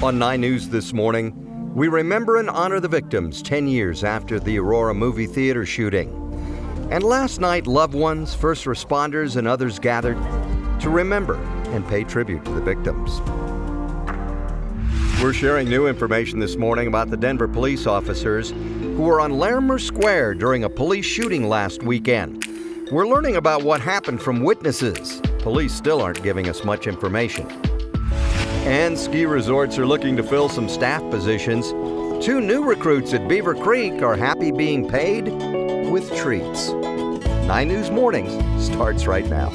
On 9 News this morning, we remember and honor the victims 10 years after the Aurora movie theater shooting. And last night, loved ones, first responders, and others gathered to remember and pay tribute to the victims. We're sharing new information this morning about the Denver police officers who were on Larimer Square during a police shooting last weekend. We're learning about what happened from witnesses. Police still aren't giving us much information. And ski resorts are looking to fill some staff positions. 2 new recruits at Beaver Creek are happy being paid with treats. 9 News Mornings starts right now.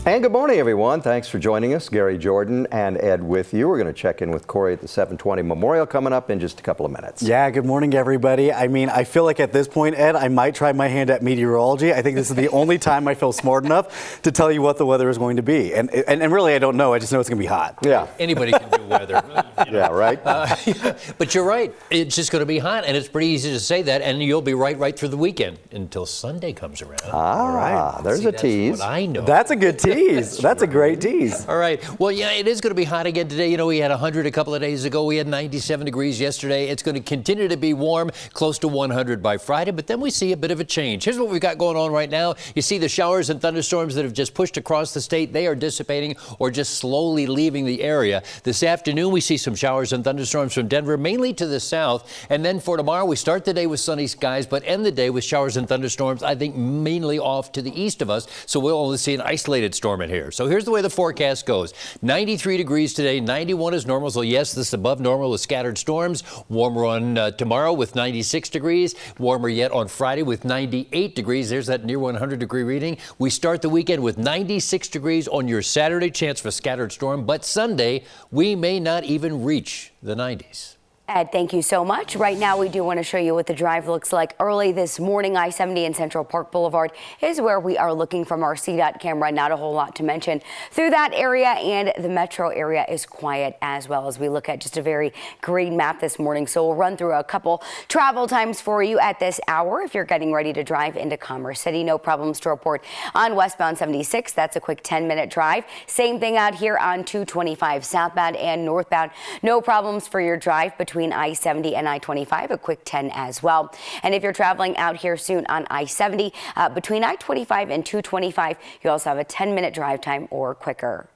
And good morning, everyone. Thanks for joining us. Gary Jordan and Ed with you. We're going to check in with Corey at the 720 Memorial coming up in just a couple of minutes. Yeah, good morning, everybody. I mean, I feel like at this point, Ed, I might try my hand at meteorology. I think this is the only time I feel smart enough to tell you what the weather is going to be. And really, I don't know. I just know it's going to be hot. Yeah. Anybody can do weather. Yeah, right? But you're right. It's just going to be hot, and it's pretty easy to say that, and you'll be right through the weekend until Sunday comes around. All right. There's a tease. That's what I know. That's a good tease. That's a great tease. All right. Well, yeah, it is going to be hot again today. You know, we had 100 a couple of days ago. We had 97 degrees yesterday. It's going to continue to be warm, close to 100 by Friday, but then we see a bit of a change. Here's what we've got going on right now. You see the showers and thunderstorms that have just pushed across the state. They are dissipating or just slowly leaving the area. This afternoon, we see some showers and thunderstorms from Denver, mainly to the south. And then for tomorrow, we start the day with sunny skies, but end the day with showers and thunderstorms, I think mainly off to the east of us. So we'll only see an isolated storm in here. So here's the way the forecast goes. 93 degrees today, 91 is normal. So yes, this is above normal with scattered storms. Warmer on tomorrow with 96 degrees. Warmer yet on Friday with 98 degrees. There's that near 100 degree reading. We start the weekend with 96 degrees on your Saturday, chance for scattered storm. But Sunday, we may not even reach the 90s. Ed, thank you so much. Right now, we do want to show you what the drive looks like early this morning. I-70 and Central Park Boulevard is where we are looking from our CDOT camera. Not a whole lot to mention through that area, and the metro area is quiet as well as we look at just a very green map this morning. So we'll run through a couple travel times for you at this hour. If you're getting ready to drive into Commerce City, no problems to report on westbound 76. That's a quick 10-minute drive. Same thing out here on 225 southbound and northbound. No problems for your drive between I-70 and I-25, a quick 10 as well. And if you're traveling out here soon on I-70, between I-25 and 225, you also have a 10-minute drive time or quicker.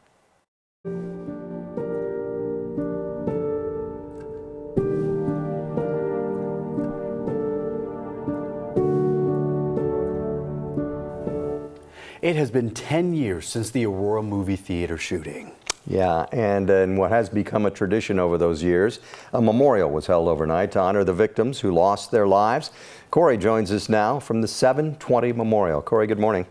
It has been 10 years since the Aurora movie theater shooting. Yeah, and in what has become a tradition over those years, a memorial was held overnight to honor the victims who lost their lives. Corey joins us now from the 720 Memorial. Corey, good morning.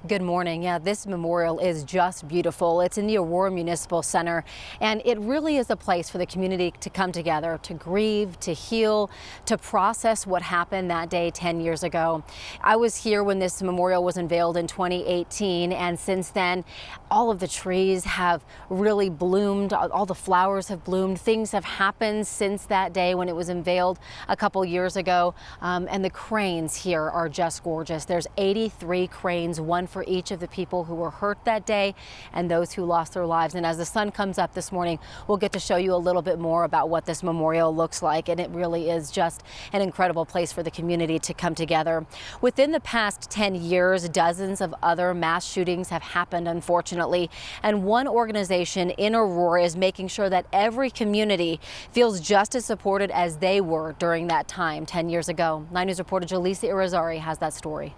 Good morning. Yeah, this memorial is just beautiful. It's in the Aurora Municipal Center, and it really is a place for the community to come together, to grieve, to heal, to process what happened that day 10 years ago. I was here when this memorial was unveiled in 2018, and since then, all of the trees have really bloomed. All the flowers have bloomed. Things have happened since that day when it was unveiled a couple years ago, and the cranes here are just gorgeous. There's 83 cranes, one for each of the people who were hurt that day and those who lost their lives. And as the sun comes up this morning, we'll get to show you a little bit more about what this memorial looks like. And it really is just an incredible place for the community to come together. Within the past 10 years, dozens of other mass shootings have happened, unfortunately. And one organization in Aurora is making sure that every community feels just as supported as they were during that time 10 years ago. 9 News reporter Jaleesa Irizarry has that story.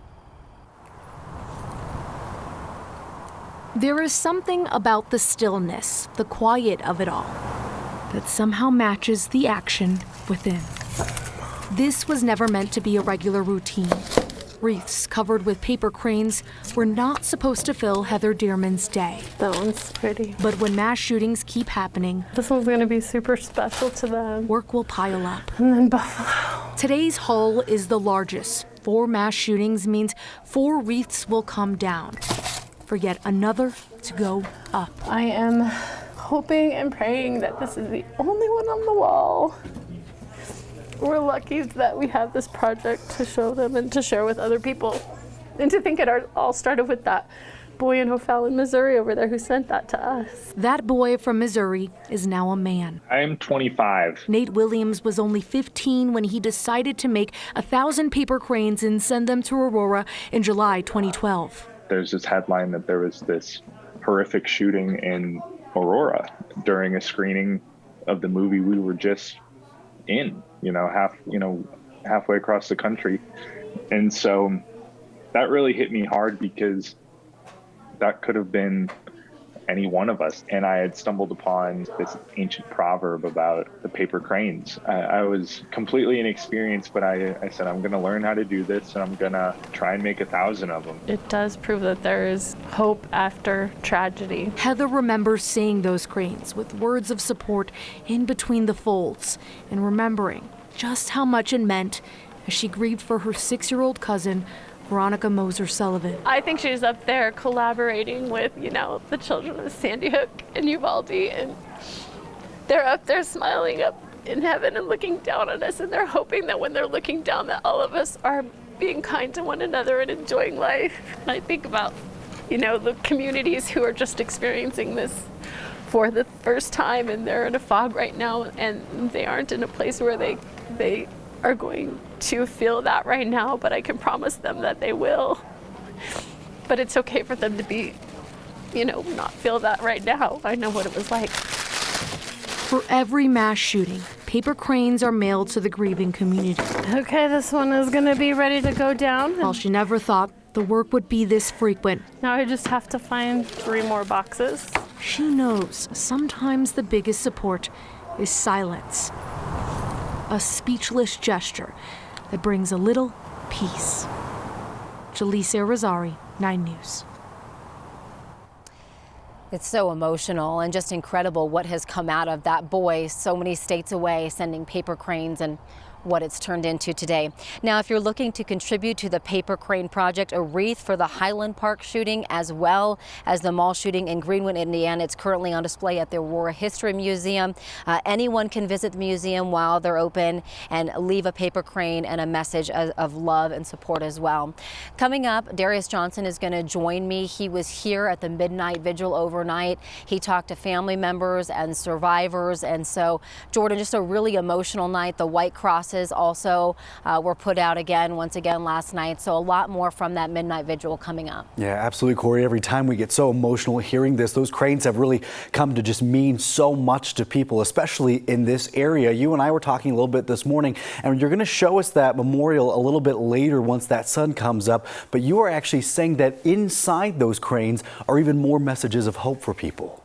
There is something about the stillness, the quiet of it all, that somehow matches the action within. This was never meant to be a regular routine. Wreaths covered with paper cranes were not supposed to fill Heather Dearman's day. That one's pretty. But when mass shootings keep happening, this one's gonna be super special to them. Work will pile up. And then Buffalo. Today's haul is the largest. 4 mass shootings means 4 wreaths will come down, for yet another to go up. I am hoping and praying that this is the only one on the wall. We're lucky that we have this project to show them and to share with other people. And to think it all started with that boy in O'Fallon, Missouri over there who sent that to us. That boy from Missouri is now a man. I am 25. Nate Williams was only 15 when he decided to make 1,000 paper cranes and send them to Aurora in July 2012. There's this headline that there was this horrific shooting in Aurora during a screening of the movie we were just in, halfway across the country. And so that really hit me hard because that could have been any one of us. And I had stumbled upon this ancient proverb about the paper cranes. I was completely inexperienced, but I said, I'm going to learn how to do this, and I'm going to try and make 1,000 of them. It does prove that there is hope after tragedy. Heather remembers seeing those cranes with words of support in between the folds and remembering just how much it meant as she grieved for her 6-year-old cousin, Veronica Moser Sullivan. I think she's up there collaborating with, the children of Sandy Hook and Uvalde, and they're up there smiling up in heaven and looking down on us, and they're hoping that when they're looking down that all of us are being kind to one another and enjoying life. And I think about, the communities who are just experiencing this for the first time, and they're in a fog right now, and they aren't in a place where they are going to feel that right now, but I can promise them that they will. But it's okay for them to be, not feel that right now. I know what it was like. For every mass shooting, paper cranes are mailed to the grieving community. Okay, this one is gonna be ready to go down. While she never thought the work would be this frequent. Now I just have to find 3 more boxes. She knows sometimes the biggest support is silence. A speechless gesture that brings a little peace. Jaleesa Rosari, 9 News. It's so emotional and just incredible what has come out of that boy so many states away, sending paper cranes, and what it's turned into today. Now, if you're looking to contribute to the Paper Crane Project, a wreath for the Highland Park shooting, as well as the mall shooting in Greenwood, Indiana, it's currently on display at the Aurora History Museum. Anyone can visit the museum while they're open and leave a paper crane and a message of love and support as well. Coming up, Darius Johnson is going to join me. He was here at the midnight vigil overnight. He talked to family members and survivors. And so, Jordan, just a really emotional night. The White Cross also were put out once again last night. So a lot more from that midnight vigil coming up. Yeah, absolutely, Corey. Every time we get so emotional hearing this, those cranes have really come to just mean so much to people, especially in this area. You and I were talking a little bit this morning, and you're going to show us that memorial a little bit later once that sun comes up. But you are actually saying that inside those cranes are even more messages of hope for people.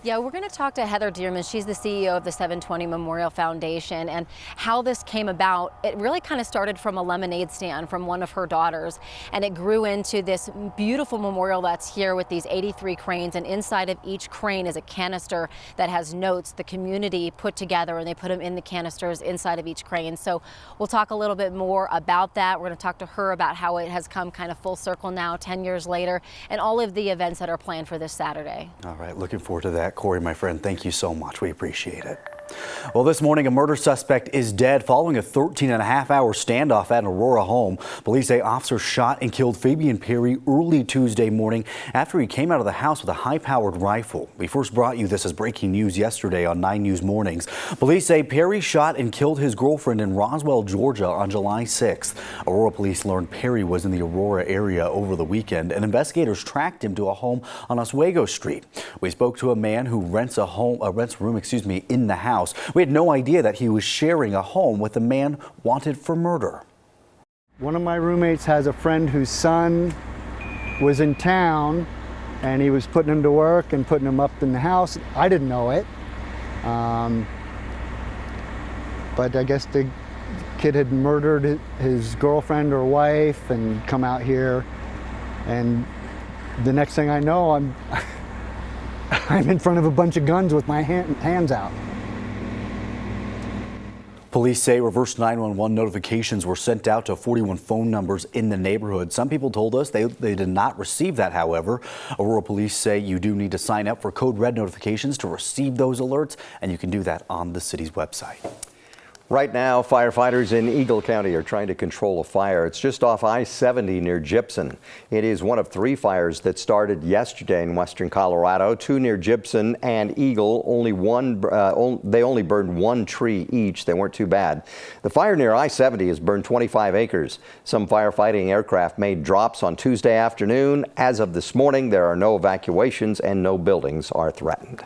Yeah, we're going to talk to Heather Dearman. She's the CEO of the 720 Memorial Foundation, and how this came about. It really kind of started from a lemonade stand from one of her daughters, and it grew into this beautiful memorial that's here with these 83 cranes, and inside of each crane is a canister that has notes the community put together, and they put them in the canisters inside of each crane. So we'll talk a little bit more about that. We're going to talk to her about how it has come kind of full circle now, 10 years later, and all of the events that are planned for this Saturday. All right, looking forward to that. Corey, my friend, thank you so much. We appreciate it. Well, this morning, a murder suspect is dead following a 13.5-hour standoff at an Aurora home. Police say officers shot and killed Fabian Perry early Tuesday morning after he came out of the house with a high-powered rifle. We first brought you this as breaking news yesterday on 9 News Mornings. Police say Perry shot and killed his girlfriend in Roswell, Georgia on July 6th. Aurora police learned Perry was in the Aurora area over the weekend, and investigators tracked him to a home on Oswego Street. We spoke to a man who rents a room in the house. We had no idea that he was sharing a home with a man wanted for murder. One of my roommates has a friend whose son was in town, and he was putting him to work and putting him up in the house. I didn't know it, but I guess the kid had murdered his girlfriend or wife and come out here, and the next thing I know, I'm in front of a bunch of guns with my hands out. Police say reverse 911 notifications were sent out to 41 phone numbers in the neighborhood. Some people told us they did not receive that, however. Aurora police say you do need to sign up for Code Red notifications to receive those alerts, and you can do that on the city's website. Right now, firefighters in Eagle County are trying to control a fire. It's just off I-70 near Gibson. It is one of 3 fires that started yesterday in western Colorado. 2 near Gibson and Eagle. They only burned 1 tree each. They weren't too bad. The fire near I-70 has burned 25 acres. Some firefighting aircraft made drops on Tuesday afternoon. As of this morning, there are no evacuations and no buildings are threatened.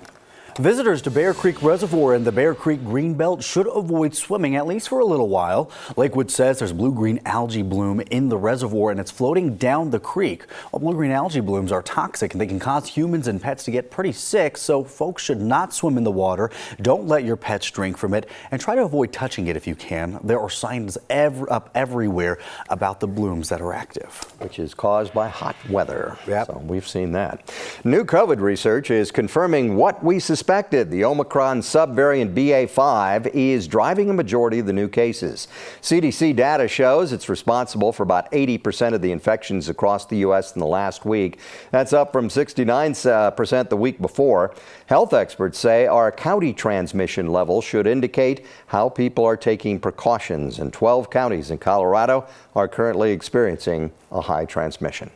Visitors to Bear Creek Reservoir and the Bear Creek Greenbelt should avoid swimming at least for a little while. Lakewood says there's blue-green algae bloom in the reservoir and it's floating down the creek. Well, blue-green algae blooms are toxic and they can cause humans and pets to get pretty sick, so folks should not swim in the water. Don't let your pets drink from it and try to avoid touching it if you can. There are signs up everywhere about the blooms that are active. Which is caused by hot weather. Yep. So we've seen that. New COVID research is confirming what we suspected. The Omicron subvariant BA.5 is driving a majority of the new cases. CDC data shows it's responsible for about 80% of the infections across the U.S. in the last week. That's up from 69% the week before. Health experts say our county transmission level should indicate how people are taking precautions, and 12 counties in Colorado are currently experiencing a high transmission.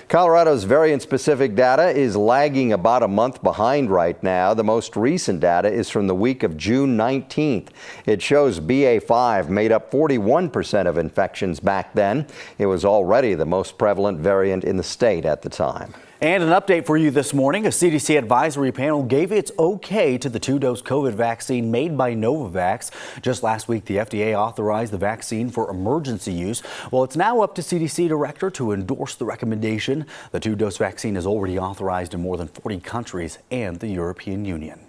Colorado's variant-specific data is lagging about a month behind right now. The most recent data is from the week of June 19th. It shows BA.5 made up 41% of infections back then. It was already the most prevalent variant in the state at the time. And an update for you this morning. A CDC advisory panel gave its okay to the 2-dose COVID vaccine made by Novavax. Just last week, the FDA authorized the vaccine for emergency use. Well, it's now up to CDC director to endorse the recommendation. The 2-dose vaccine is already authorized in more than 40 countries and the European Union.